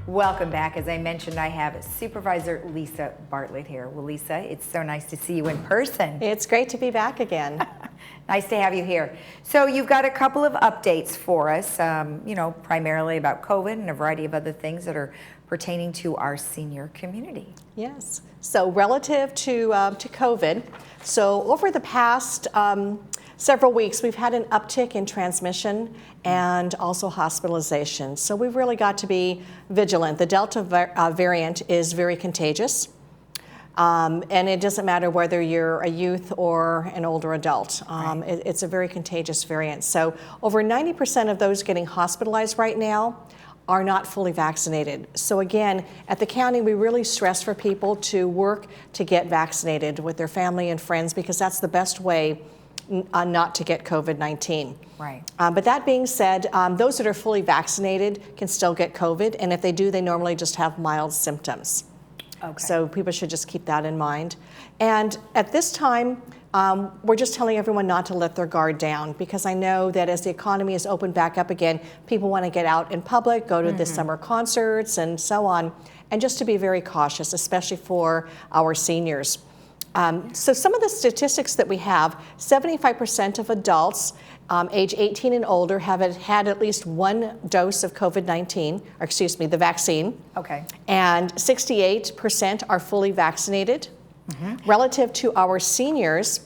Welcome back. As I mentioned, I have Supervisor Lisa Bartlett here. Well, Lisa, it's so nice to see you in person. It's great to be back again. Nice to have you here. So you've got a couple of updates for us, primarily about COVID and a variety of other things that are pertaining to our senior community. Yes. So relative to COVID, so over the past several weeks, we've had an uptick in transmission and also hospitalization. So we've really got to be vigilant. The Delta variant is very contagious. And it doesn't matter whether you're a youth or an older adult. It's a very contagious variant. So over 90% of those getting hospitalized right now are not fully vaccinated. So again, at the county, we really stress for people to work to get vaccinated with their family and friends, because that's the best way not to get COVID-19. Right. But that being said, those that are fully vaccinated can still get COVID, and if they do, they normally just have mild symptoms. Okay. So people should just keep that in mind. And at this time, we're just telling everyone not to let their guard down, because I know that as the economy is opened back up again, people want to get out in public, go to the summer concerts and so on, and just to be very cautious, especially for our seniors. So some of the statistics that we have, 75% of adults age 18 and older have had at least one dose of COVID-19, or excuse me, the vaccine. Okay. And 68% are fully vaccinated. Relative to our seniors,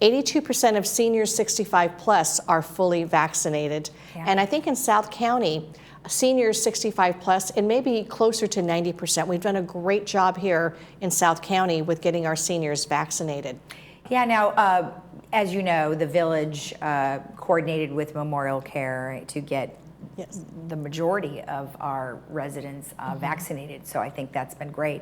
82% of seniors 65 plus are fully vaccinated. Yeah. And I think in South County, seniors 65 plus, and maybe closer to 90%. We've done a great job here in South County with getting our seniors vaccinated. Yeah, now, as you know, the village coordinated with Memorial Care to get the majority of our residents vaccinated, so I think that's been great.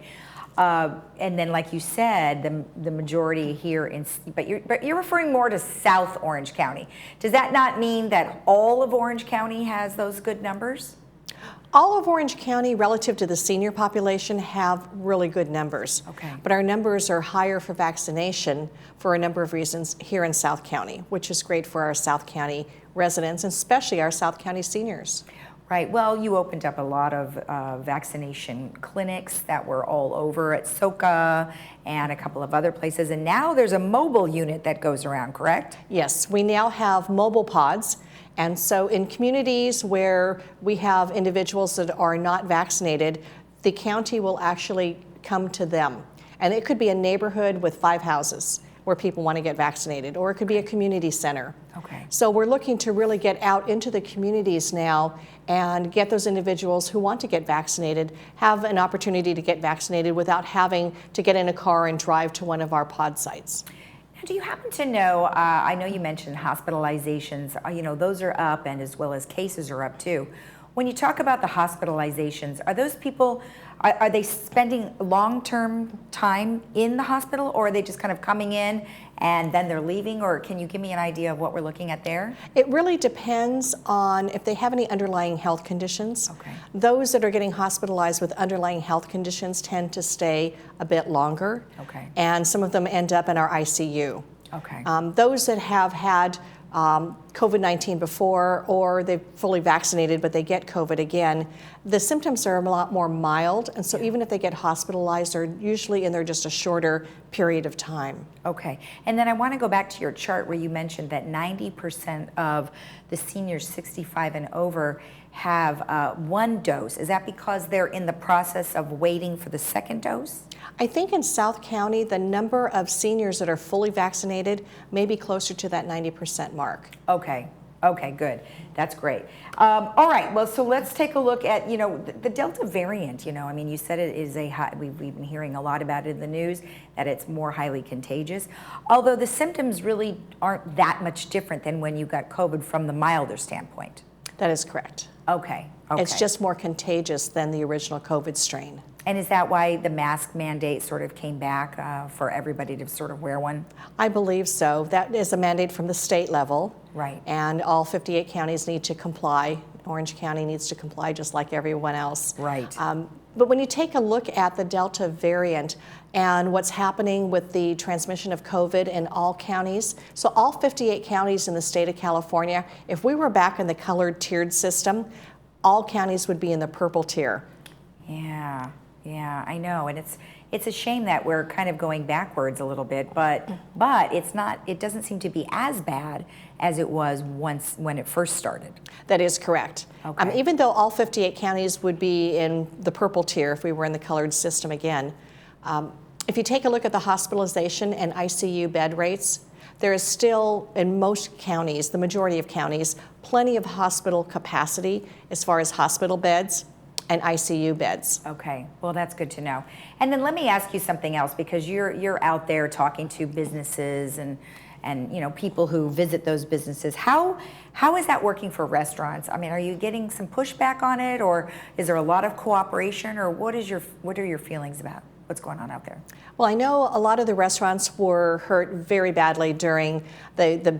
And then, like you said, the majority here but you're referring more to South Orange County. Does that not mean that all of Orange County has those good numbers? All of Orange County, relative to the senior population, have really good numbers. Okay. But our numbers are higher for vaccination for a number of reasons here in South County, which is great for our South County residents, and especially our South County seniors. Right. Well, you opened up a lot of vaccination clinics that were all over at SoCa and a couple of other places. And now there's a mobile unit that goes around, correct? Yes, we now have mobile pods. And so in communities where we have individuals that are not vaccinated, the county will actually come to them. And it could be a neighborhood with 5 houses where people want to get vaccinated, or it could be a community center. Okay. So we're looking to really get out into the communities now and get those individuals who want to get vaccinated, have an opportunity to get vaccinated without having to get in a car and drive to one of our pod sites. Do you happen to know, I know you mentioned hospitalizations, those are up, and as well as cases are up too. When you talk about the hospitalizations, are those people, are they spending long-term time in the hospital, or are they just kind of coming in and then they're leaving, or can you give me an idea of what we're looking at there? It really depends on if they have any underlying health conditions. Okay. Those that are getting hospitalized with underlying health conditions tend to stay a bit longer. Okay. And some of them end up in our ICU. Okay. Those that have had COVID-19 before, or they're fully vaccinated but they get COVID again, the symptoms are a lot more mild, and so even if they get hospitalized, they're usually in there just a shorter period of time. Okay, and then I want to go back to your chart where you mentioned that 90% of the seniors 65 and over have one dose. Is that because they're in the process of waiting for the second dose? I think in South County, the number of seniors that are fully vaccinated may be closer to that 90% mark. Okay. Okay, good. That's great. All right, well, so let's take a look at, the Delta variant. You said it is we've been hearing a lot about it in the news, that it's more highly contagious, although the symptoms really aren't that much different than when you got COVID from the milder standpoint. That is correct. Okay. It's just more contagious than the original COVID strain. And is that why the mask mandate sort of came back for everybody to sort of wear one? I believe so. That is a mandate from the state level. Right. And all 58 counties need to comply Orange County needs to comply just like everyone else. Right. But when you take a look at the Delta variant and what's happening with the transmission of COVID in all counties, so all 58 counties in the state of California, if we were back in the colored tiered system, all counties would be in the purple tier. Yeah, I know, and it's a shame that we're kind of going backwards a little bit, but it's not. It doesn't seem to be as bad as it was when it first started. That is correct. Okay. Even though all 58 counties would be in the purple tier if we were in the colored system again, if you take a look at the hospitalization and ICU bed rates, there is still, in most counties, the majority of counties, plenty of hospital capacity as far as hospital beds and ICU beds. Okay, well, that's good to know. And then let me ask you something else, because you're out there talking to businesses and people who visit those businesses. How is that working for restaurants? I mean, are you getting some pushback on it, or is there a lot of cooperation, or what are your feelings about what's going on out there? Well, I know a lot of the restaurants were hurt very badly during the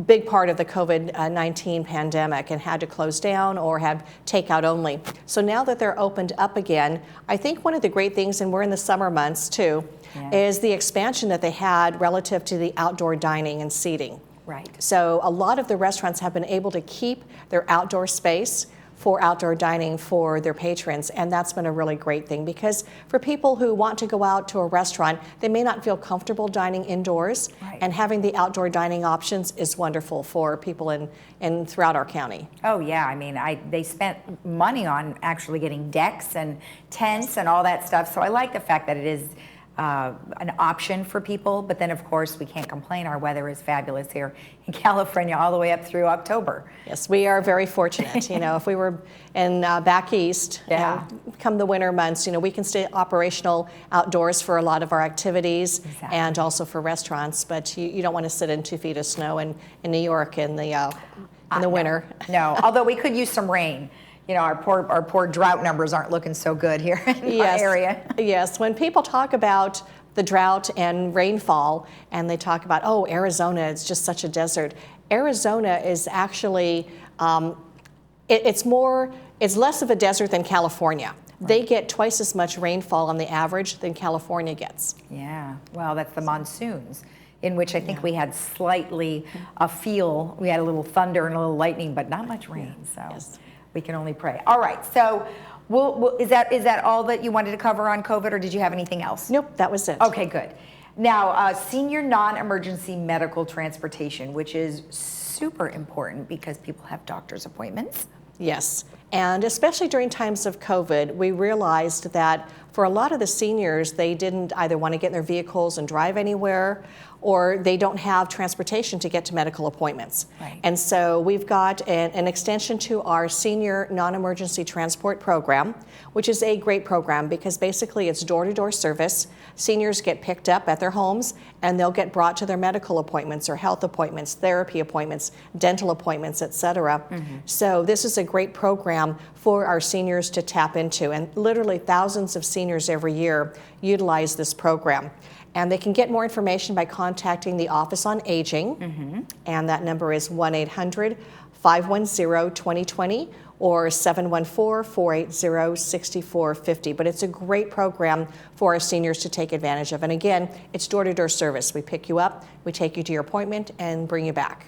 big part of the COVID-19 pandemic and had to close down or have takeout only. So now that they're opened up again, I think one of the great things, and we're in the summer months too, is the expansion that they had relative to the outdoor dining and seating. Right. So a lot of the restaurants have been able to keep their outdoor space for outdoor dining for their patrons, and that's been a really great thing, because for people who want to go out to a restaurant, they may not feel comfortable dining indoors, and having the outdoor dining options is wonderful for people in throughout our county. Oh yeah, I mean, they spent money on actually getting decks and tents and all that stuff, so I like the fact that it is an option for people, but then of course we can't complain. Our weather is fabulous here in California all the way up through October. Yes, we are very fortunate. If we were in back east, come the winter months, we can stay operational outdoors for a lot of our activities and also for restaurants, but you don't want to sit in 2 feet of snow in New York in the winter. No, although we could use some rain. Our poor drought numbers aren't looking so good here in my area. Yes, when people talk about the drought and rainfall, and they talk about, Arizona, it's just such a desert. Arizona is actually, it's less of a desert than California. Right. They get twice as much rainfall on the average than California gets. Yeah, well, that's the monsoons, in which I think we had slightly we had a little thunder and a little lightning, but not much rain, so. Yes. We can only pray. All right, so is that all that you wanted to cover on COVID, or did you have anything else? Nope, that was it. Okay, good. Now, senior non-emergency medical transportation, which is super important because people have doctor's appointments. Yes, and especially during times of COVID, we realized that for a lot of the seniors, they didn't either want to get in their vehicles and drive anywhere, or they don't have transportation to get to medical appointments. Right. And so we've got an extension to our senior non-emergency transport program, which is a great program because basically it's door-to-door service. Seniors get picked up at their homes and they'll get brought to their medical appointments or health appointments, therapy appointments, dental appointments, etc. Mm-hmm. So this is a great program for our seniors to tap into, and literally thousands of seniors every year utilize this program. And they can get more information by contacting the Office on Aging, and that number is 1-800-510-2020 or 714-480-6450. But it's a great program for our seniors to take advantage of. And again, it's door-to-door service. We pick you up, we take you to your appointment, and bring you back.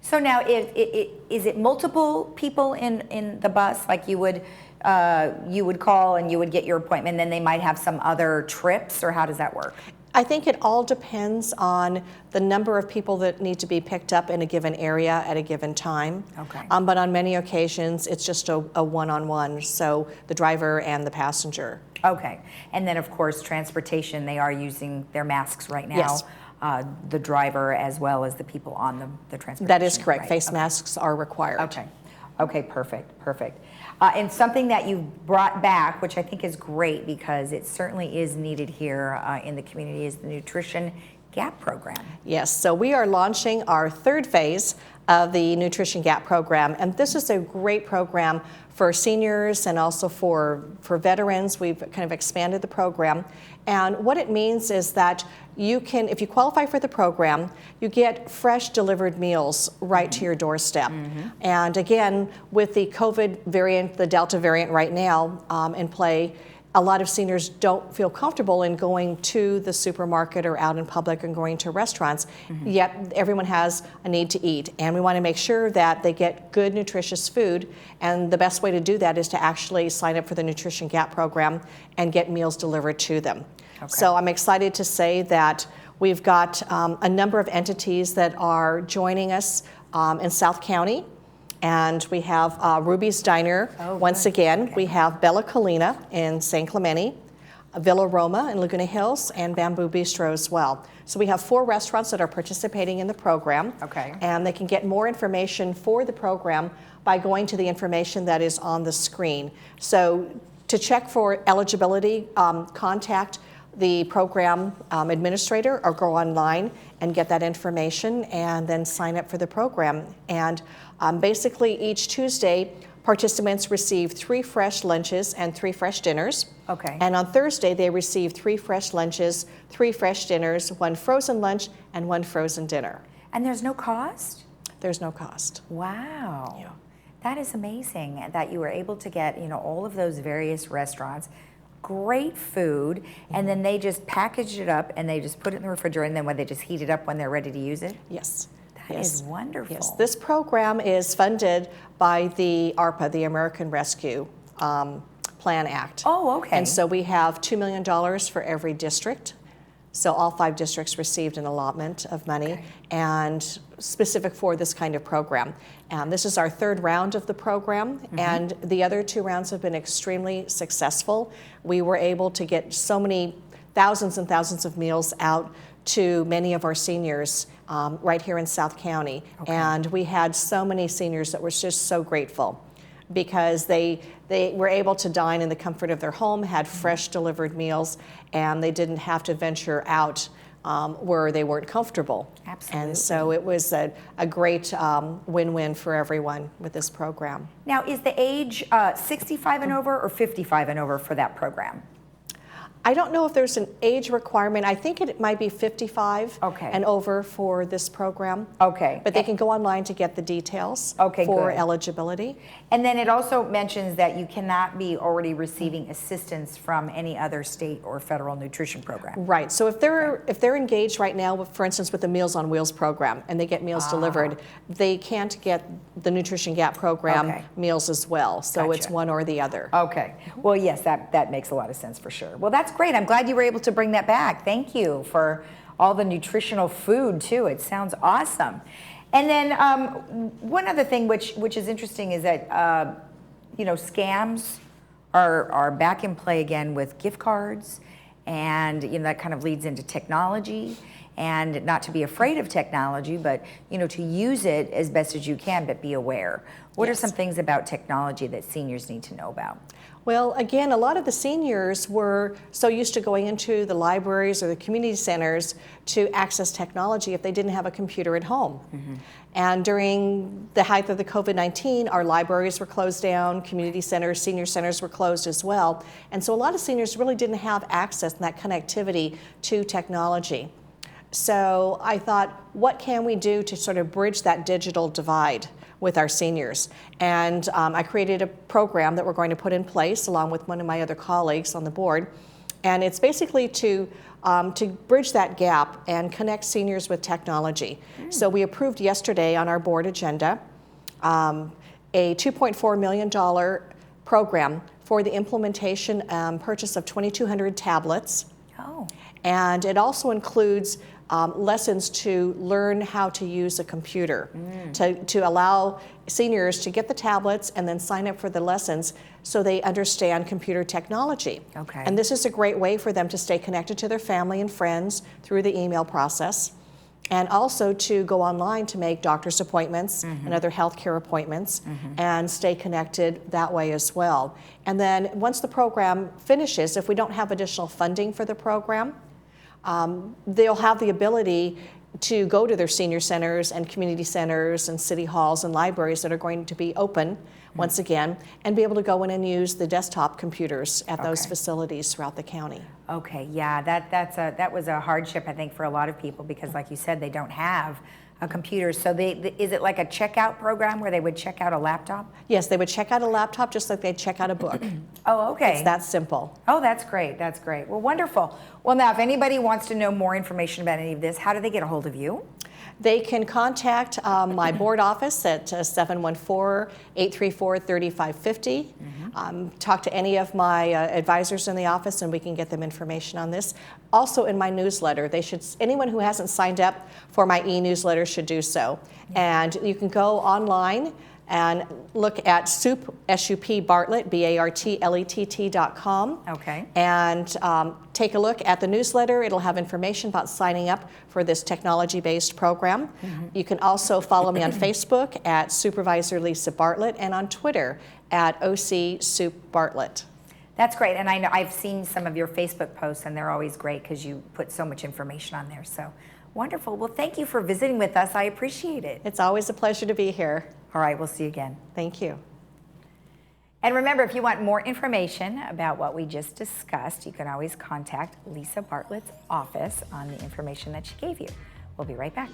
So now, is it multiple people in the bus? Like you would call and you would get your appointment, then they might have some other trips, or how does that work? I think it all depends on the number of people that need to be picked up in a given area at a given time. Okay. But on many occasions, it's just a one-on-one, so the driver and the passenger. Okay. And then, of course, transportation, they are using their masks right now. Yes. The driver as well as the people on the transportation. That is correct. Right. Face masks are required. Okay. Okay, perfect. And something that you've brought back, which I think is great because it certainly is needed here in the community, is the nutrition GAP program. Yes, so we are launching our third phase of the Nutrition Gap program, and this is a great program for seniors and also for veterans. We've kind of expanded the program, and what it means is that you can, if you qualify for the program, you get fresh delivered meals right to your doorstep. And again, with the COVID variant, the Delta variant right now in play, a lot of seniors don't feel comfortable in going to the supermarket or out in public and going to restaurants, yet everyone has a need to eat. And we want to make sure that they get good, nutritious food. And the best way to do that is to actually sign up for the Nutrition Gap program and get meals delivered to them. Okay. So I'm excited to say that we've got a number of entities that are joining us in South County. And we have Ruby's Diner once again. Okay. We have Bella Colina in San Clemente, Villa Roma in Laguna Hills, and Bamboo Bistro as well. So we have 4 restaurants that are participating in the program. Okay. And they can get more information for the program by going to the information that is on the screen. So to check for eligibility, contact the program administrator or go online and get that information and then sign up for the program. And basically each Tuesday, participants receive 3 fresh lunches and 3 fresh dinners. Okay. And on Thursday, they receive 3 fresh lunches, 3 fresh dinners, 1 frozen lunch, and 1 frozen dinner. And there's no cost? There's no cost. Wow. Yeah. That is amazing that you were able to get, all of those various restaurants, great food, and then they just package it up and they just put it in the refrigerator, and then when they just heat it up when they're ready to use it? Yes. That is wonderful. Yes, this program is funded by the ARPA, the American Rescue Plan Act. Oh, okay. And so we have $2 million for every district. So all 5 districts received an allotment of money, and specific for this kind of program. And this is our 3rd round of the program, and the other 2 rounds have been extremely successful. We were able to get so many thousands and thousands of meals out to many of our seniors right here in South County. Okay. And we had so many seniors that were just so grateful because they were able to dine in the comfort of their home, had fresh delivered meals, and they didn't have to venture out where they weren't comfortable. Absolutely. And so it was a great win-win for everyone with this program. Now, is the age 65 and over or 55 and over for that program? I don't know if there's an age requirement. I think it might be 55 and over for this program. Okay. But they can go online to get the details for eligibility. And then it also mentions that you cannot be already receiving assistance from any other state or federal nutrition program. Right. So if they're engaged right now, with, for instance, with the Meals on Wheels program, and they get meals delivered, they can't get the Nutrition Gap program meals as well. So it's one or the other. Okay. Well, yes, that makes a lot of sense for sure. Well, that's great. I'm glad you were able to bring that back. Thank you for all the nutritional food too. It sounds awesome. And then one other thing which is interesting is that scams are back in play again with gift cards, and that kind of leads into technology. And not to be afraid of technology, but to use it as best as you can, but be aware. What are some things about technology that seniors need to know about? Well, again, a lot of the seniors were so used to going into the libraries or the community centers to access technology if they didn't have a computer at home. And during the height of the COVID-19, our libraries were closed down, community centers, senior centers were closed as well. And so a lot of seniors really didn't have access and that connectivity to technology. So I thought, what can we do to sort of bridge that digital divide with our seniors? And I created a program that we're going to put in place along with one of my other colleagues on the board. And it's basically to bridge that gap and connect seniors with technology. So we approved yesterday on our board agenda a $2.4 million program for the implementation and purchase of 2,200 tablets. And it also includes lessons to learn how to use a computer, to allow seniors to get the tablets and then sign up for the lessons so they understand computer technology. And this is a great way for them to stay connected to their family and friends through the email process, and also to go online to make doctor's appointments and other healthcare appointments and stay connected that way as well. And then once the program finishes, if we don't have additional funding for the program, they'll have the ability to go to their senior centers and community centers and city halls and libraries that are going to be open once again, and be able to go in and use the desktop computers at those facilities throughout the county. Okay, yeah, that was a hardship, I think, for a lot of people because, like you said, they don't have a computer. So is it like a checkout program where they would check out a laptop? Yes, they would check out a laptop just like they'd check out a book. Oh, okay. It's that simple. Oh, that's great. That's great. Well, wonderful. Well, now, if anybody wants to know more information about any of this, how do they get a hold of you? They can contact my board office at 714-834-3550. Talk to any of my advisors in the office and we can get them information on this. Also in my newsletter, anyone who hasn't signed up for my e-newsletter should do so. And you can go online and look at SUP Bartlett, BARTLETT.com. Okay. And take a look at the newsletter. It'll have information about signing up for this technology-based program. You can also follow me on Facebook at Supervisor Lisa Bartlett and on Twitter at OC Sup Bartlett. That's great. And I know I've seen some of your Facebook posts and they're always great because you put so much information on there. So wonderful. Well, thank you for visiting with us. I appreciate it. It's always a pleasure to be here. All right, we'll see you again. Thank you. And remember, if you want more information about what we just discussed, you can always contact Lisa Bartlett's office on the information that she gave you. We'll be right back.